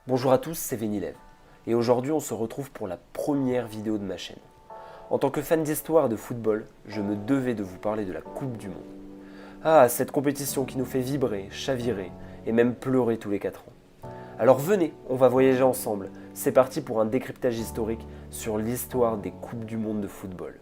Bonjour à tous, c'est Venilev et aujourd'hui on se retrouve pour la première vidéo de ma chaîne. En tant que fan d'histoire et de football, je me devais de vous parler de la Coupe du Monde. Ah, cette compétition qui nous fait vibrer, chavirer et même pleurer tous les 4 ans. Alors venez, on va voyager ensemble, c'est parti pour un décryptage historique sur l'histoire des Coupes du Monde de football.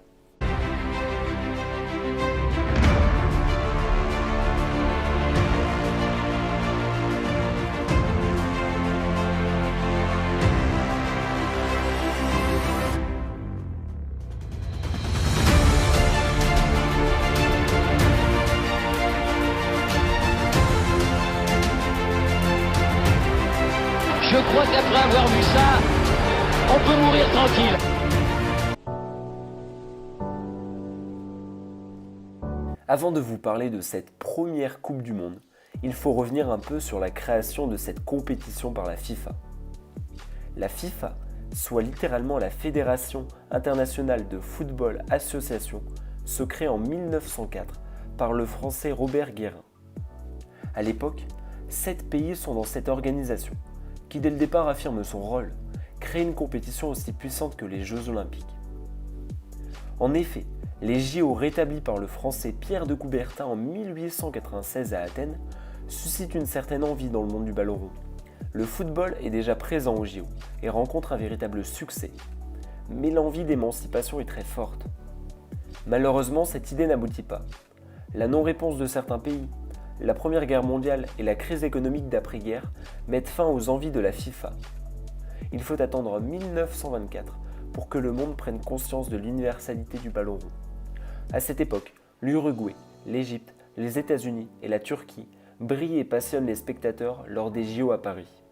Je crois qu'après avoir vu ça, on peut mourir tranquille. Avant de vous parler de cette première Coupe du Monde, il faut revenir un peu sur la création de cette compétition par la FIFA. La FIFA, soit littéralement la Fédération internationale de football association, se crée en 1904 par le français Robert Guérin. À l'époque, 7 pays sont dans cette organisation, qui dès le départ affirme son rôle, créer une compétition aussi puissante que les Jeux Olympiques. En effet, les JO rétablis par le français Pierre de Coubertin en 1896 à Athènes suscitent une certaine envie dans le monde du ballon rond. Le football est déjà présent aux JO et rencontre un véritable succès. Mais l'envie d'émancipation est très forte. Malheureusement, cette idée n'aboutit pas. La non-réponse de certains pays, la Première Guerre mondiale et la crise économique d'après-guerre mettent fin aux envies de la FIFA. Il faut attendre 1924 pour que le monde prenne conscience de l'universalité du ballon rond. À cette époque, l'Uruguay, l'Égypte, les États-Unis et la Turquie brillent et passionnent les spectateurs lors des JO à Paris.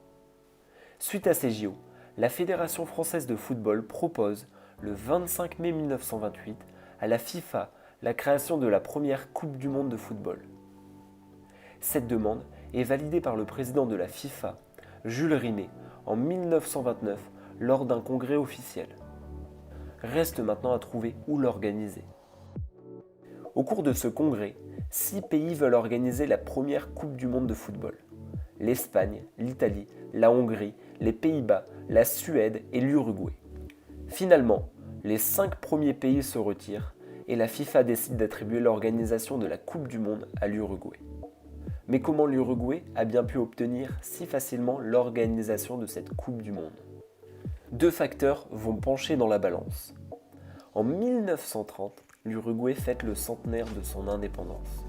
Suite à ces JO, la Fédération française de football propose, le 25 mai 1928, à la FIFA la création de la première Coupe du Monde de football. Cette demande est validée par le président de la FIFA, Jules Rimet, en 1929 lors d'un congrès officiel. Reste maintenant à trouver où l'organiser. Au cours de ce congrès, 6 pays veulent organiser la première Coupe du Monde de football. L'Espagne, l'Italie, la Hongrie, les Pays-Bas, la Suède et l'Uruguay. Finalement, les 5 premiers pays se retirent et la FIFA décide d'attribuer l'organisation de la Coupe du Monde à l'Uruguay. Mais comment l'Uruguay a bien pu obtenir si facilement l'organisation de cette Coupe du Monde ? 2 facteurs vont pencher dans la balance. En 1930, l'Uruguay fête le centenaire de son indépendance.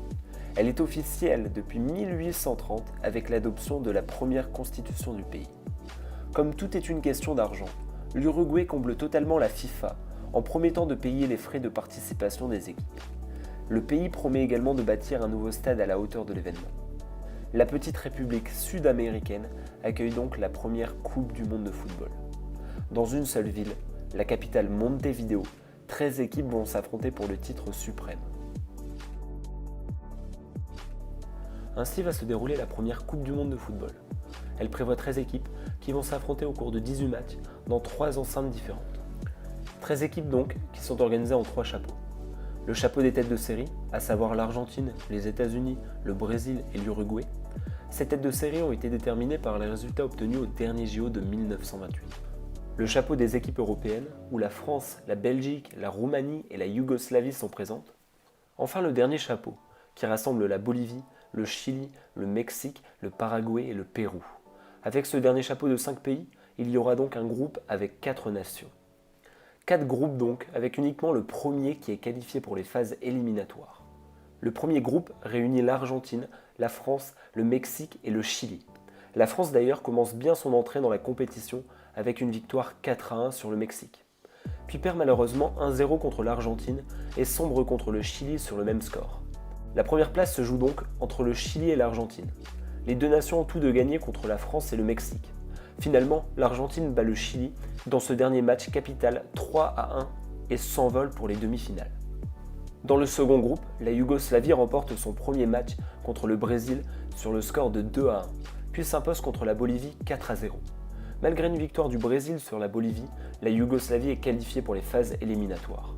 Elle est officielle depuis 1830 avec l'adoption de la première constitution du pays. Comme tout est une question d'argent, l'Uruguay comble totalement la FIFA en promettant de payer les frais de participation des équipes. Le pays promet également de bâtir un nouveau stade à la hauteur de l'événement. La petite république sud-américaine accueille donc la première Coupe du Monde de football. Dans une seule ville, la capitale Montevideo, 13 équipes vont s'affronter pour le titre suprême. Ainsi va se dérouler la première Coupe du Monde de football. Elle prévoit 13 équipes qui vont s'affronter au cours de 18 matchs dans 3 enceintes différentes. 13 équipes donc qui sont organisées en 3 chapeaux. Le chapeau des têtes de série, à savoir l'Argentine, les États-Unis, le Brésil et l'Uruguay. Ces têtes de série ont été déterminées par les résultats obtenus au dernier JO de 1928. Le chapeau des équipes européennes, où la France, la Belgique, la Roumanie et la Yougoslavie sont présentes. Enfin le dernier chapeau, qui rassemble la Bolivie, le Chili, le Mexique, le Paraguay et le Pérou. Avec ce dernier chapeau de 5 pays, il y aura donc un groupe avec 4 nations. 4 groupes donc, avec uniquement le premier qui est qualifié pour les phases éliminatoires. Le premier groupe réunit l'Argentine, la France, le Mexique et le Chili. La France d'ailleurs commence bien son entrée dans la compétition avec une victoire 4-1 sur le Mexique. Puis perd malheureusement 1-0 contre l'Argentine et sombre contre le Chili sur le même score. La première place se joue donc entre le Chili et l'Argentine. Les 2 nations ont tout de gagner contre la France et le Mexique. Finalement, l'Argentine bat le Chili dans ce dernier match capital 3-1 et s'envole pour les demi-finales. Dans le second groupe, la Yougoslavie remporte son premier match contre le Brésil sur le score de 2-1, puis s'impose contre la Bolivie 4-0. Malgré une victoire du Brésil sur la Bolivie, la Yougoslavie est qualifiée pour les phases éliminatoires.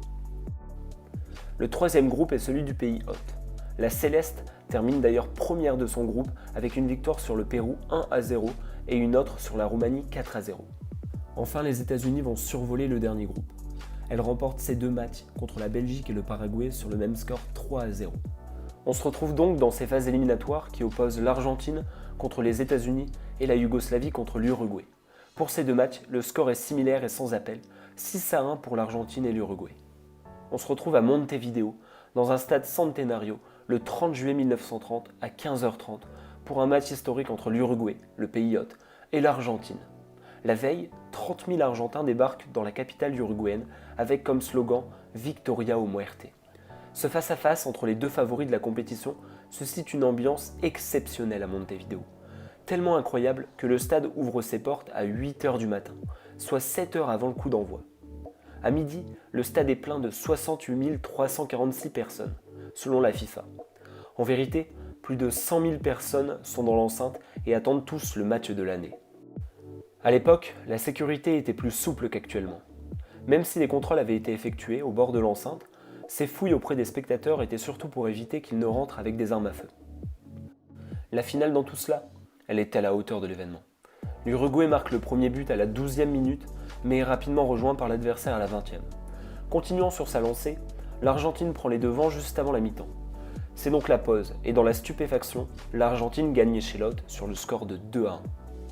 Le troisième groupe est celui du pays hôte. La Céleste termine d'ailleurs première de son groupe avec une victoire sur le Pérou 1-0 et une autre sur la Roumanie 4-0. Enfin, les États-Unis vont survoler le dernier groupe. Elles remportent ces 2 matchs contre la Belgique et le Paraguay sur le même score 3-0. On se retrouve donc dans ces phases éliminatoires qui opposent l'Argentine contre les États-Unis et la Yougoslavie contre l'Uruguay. Pour ces 2 matchs, le score est similaire et sans appel, 6-1 pour l'Argentine et l'Uruguay. On se retrouve à Montevideo, dans un stade Centenario, le 30 juillet 1930 à 15h30 pour un match historique entre l'Uruguay, le pays hôte, et l'Argentine. La veille, 30 000 Argentins débarquent dans la capitale uruguayenne avec comme slogan « Victoria o Muerte ». Ce face-à-face entre les 2 favoris de la compétition suscite une ambiance exceptionnelle à Montevideo. Tellement incroyable que le stade ouvre ses portes à 8h du matin, soit 7 heures avant le coup d'envoi. À midi, le stade est plein de 68 346 personnes, selon la FIFA. En vérité, plus de 100 000 personnes sont dans l'enceinte et attendent tous le match de l'année. À l'époque, la sécurité était plus souple qu'actuellement. Même si les contrôles avaient été effectués au bord de l'enceinte, ces fouilles auprès des spectateurs étaient surtout pour éviter qu'ils ne rentrent avec des armes à feu. La finale dans tout cela, elle est à la hauteur de l'événement. L'Uruguay marque le premier but à la 12e minute, mais est rapidement rejoint par l'adversaire à la 20e. Continuant sur sa lancée, l'Argentine prend les devants juste avant la mi-temps. C'est donc la pause, et dans la stupéfaction, l'Argentine gagne chez l'hôte sur le score de 2-1.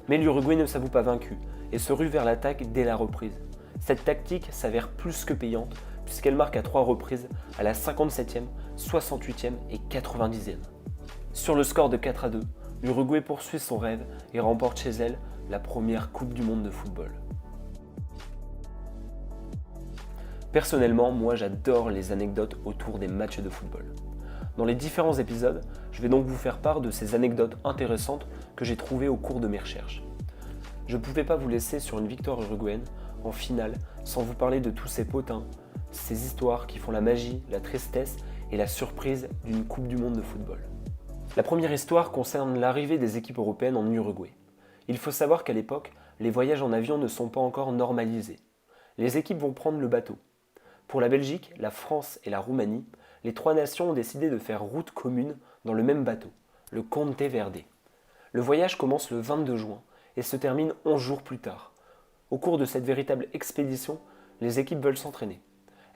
Mais l'Uruguay ne s'avoue pas vaincu, et se rue vers l'attaque dès la reprise. Cette tactique s'avère plus que payante, puisqu'elle marque à 3 reprises à la 57e, 68e et 90e. Sur le score de 4-2, l'Uruguay poursuit son rêve et remporte chez elle la première Coupe du Monde de football. Personnellement, moi j'adore les anecdotes autour des matchs de football. Dans les différents épisodes, je vais donc vous faire part de ces anecdotes intéressantes que j'ai trouvées au cours de mes recherches. Je ne pouvais pas vous laisser sur une victoire uruguayenne en finale sans vous parler de tous ces potins, ces histoires qui font la magie, la tristesse et la surprise d'une Coupe du Monde de football. La première histoire concerne l'arrivée des équipes européennes en Uruguay. Il faut savoir qu'à l'époque, les voyages en avion ne sont pas encore normalisés. Les équipes vont prendre le bateau. Pour la Belgique, la France et la Roumanie, les 3 nations ont décidé de faire route commune dans le même bateau, le Conte Verde. Le voyage commence le 22 juin et se termine 11 jours plus tard. Au cours de cette véritable expédition, les équipes veulent s'entraîner.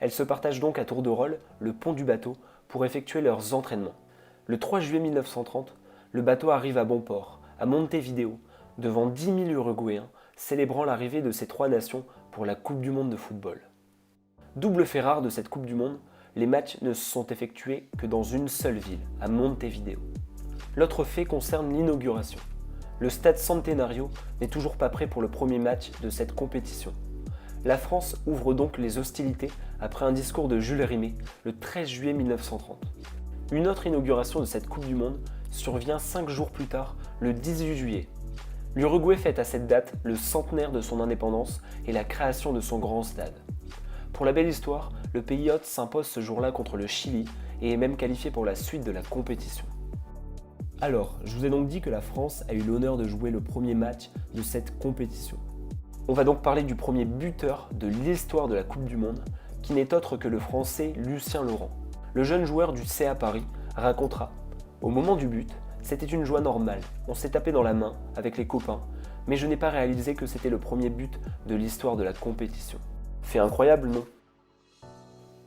Elles se partagent donc à tour de rôle le pont du bateau pour effectuer leurs entraînements. Le 3 juillet 1930, le bateau arrive à bon port, à Montevideo, devant 10 000 Uruguayens célébrant l'arrivée de ces 3 nations pour la Coupe du Monde de football. Double fait rare de cette Coupe du Monde, les matchs ne se sont effectués que dans une seule ville, à Montevideo. L'autre fait concerne l'inauguration. Le stade Centenario n'est toujours pas prêt pour le premier match de cette compétition. La France ouvre donc les hostilités après un discours de Jules Rimet le 13 juillet 1930. Une autre inauguration de cette Coupe du Monde survient 5 jours plus tard, le 18 juillet. L'Uruguay fête à cette date le centenaire de son indépendance et la création de son grand stade. Pour la belle histoire, le pays hôte s'impose ce jour-là contre le Chili et est même qualifié pour la suite de la compétition. Alors, je vous ai donc dit que la France a eu l'honneur de jouer le premier match de cette compétition. On va donc parler du premier buteur de l'histoire de la Coupe du Monde, qui n'est autre que le Français Lucien Laurent. Le jeune joueur du CA Paris racontera « Au moment du but, c'était une joie normale, on s'est tapé dans la main avec les copains, mais je n'ai pas réalisé que c'était le premier but de l'histoire de la compétition. » Fait incroyable, non?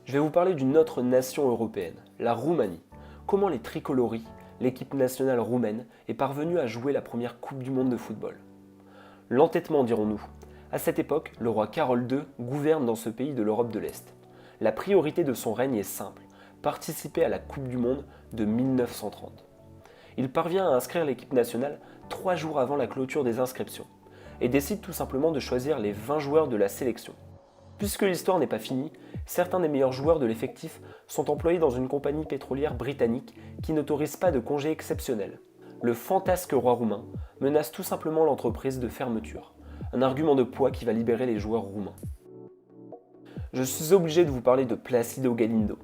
Je vais vous parler d'une autre nation européenne, la Roumanie. Comment les tricoloris, l'équipe nationale roumaine, est parvenue à jouer la première Coupe du Monde de football. L'entêtement, dirons-nous. À cette époque, le roi Carol II gouverne dans ce pays de l'Europe de l'Est. La priorité de son règne est simple, participer à la Coupe du Monde de 1930. Il parvient à inscrire l'équipe nationale 3 jours avant la clôture des inscriptions et décide tout simplement de choisir les 20 joueurs de la sélection. Puisque l'histoire n'est pas finie, certains des meilleurs joueurs de l'effectif sont employés dans une compagnie pétrolière britannique qui n'autorise pas de congé exceptionnel. Le fantasque roi roumain menace tout simplement l'entreprise de fermeture, un argument de poids qui va libérer les joueurs roumains. Je suis obligé de vous parler de Plácido Galindo.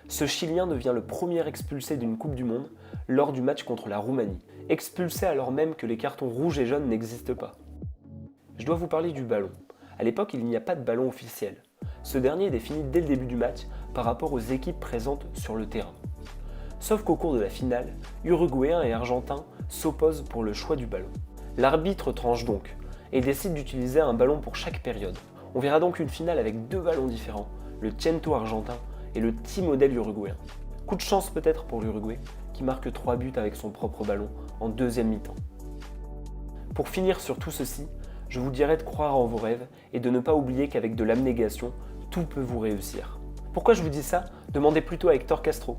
Ce Chilien devient le premier expulsé d'une Coupe du Monde lors du match contre la Roumanie, expulsé alors même que les cartons rouges et jaunes n'existent pas. Je dois vous parler du ballon. À l'époque, il n'y a pas de ballon officiel. Ce dernier est défini dès le début du match par rapport aux équipes présentes sur le terrain. Sauf qu'au cours de la finale, Uruguayens et Argentins s'opposent pour le choix du ballon. L'arbitre tranche donc et décide d'utiliser un ballon pour chaque période. On verra donc une finale avec 2 ballons différents, le Tiento argentin et le T-Model uruguayen. Coup de chance peut-être pour l'Uruguay, qui marque 3 buts avec son propre ballon en deuxième mi-temps. Pour finir sur tout ceci, je vous dirais de croire en vos rêves et de ne pas oublier qu'avec de l'abnégation, tout peut vous réussir. Pourquoi je vous dis ça? Demandez plutôt à Hector Castro.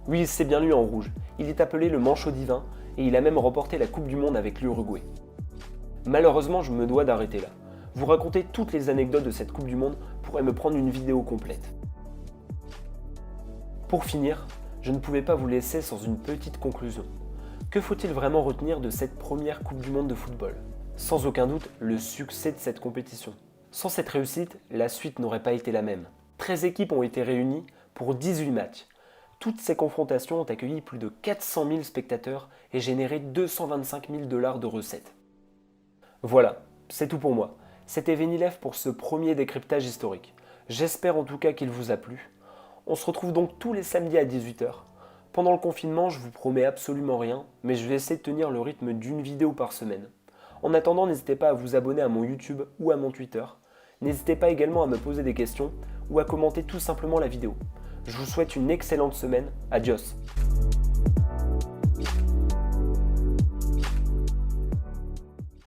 Oui, c'est bien lui en rouge. Il est appelé le manchot divin et il a même remporté la Coupe du Monde avec l'Uruguay. Malheureusement, je me dois d'arrêter là. Vous raconter toutes les anecdotes de cette Coupe du Monde pourrait me prendre une vidéo complète. Pour finir, je ne pouvais pas vous laisser sans une petite conclusion. Que faut-il vraiment retenir de cette première Coupe du Monde de football? Sans aucun doute, le succès de cette compétition. Sans cette réussite, la suite n'aurait pas été la même. 13 équipes ont été réunies pour 18 matchs. Toutes ces confrontations ont accueilli plus de 400 000 spectateurs et généré 225 000 $ de recettes. Voilà, c'est tout pour moi. C'était Venilev pour ce premier décryptage historique. J'espère en tout cas qu'il vous a plu. On se retrouve donc tous les samedis à 18 h. Pendant le confinement, je vous promets absolument rien, mais je vais essayer de tenir le rythme d'une vidéo par semaine. En attendant, n'hésitez pas à vous abonner à mon YouTube ou à mon Twitter. N'hésitez pas également à me poser des questions ou à commenter tout simplement la vidéo. Je vous souhaite une excellente semaine. Adios.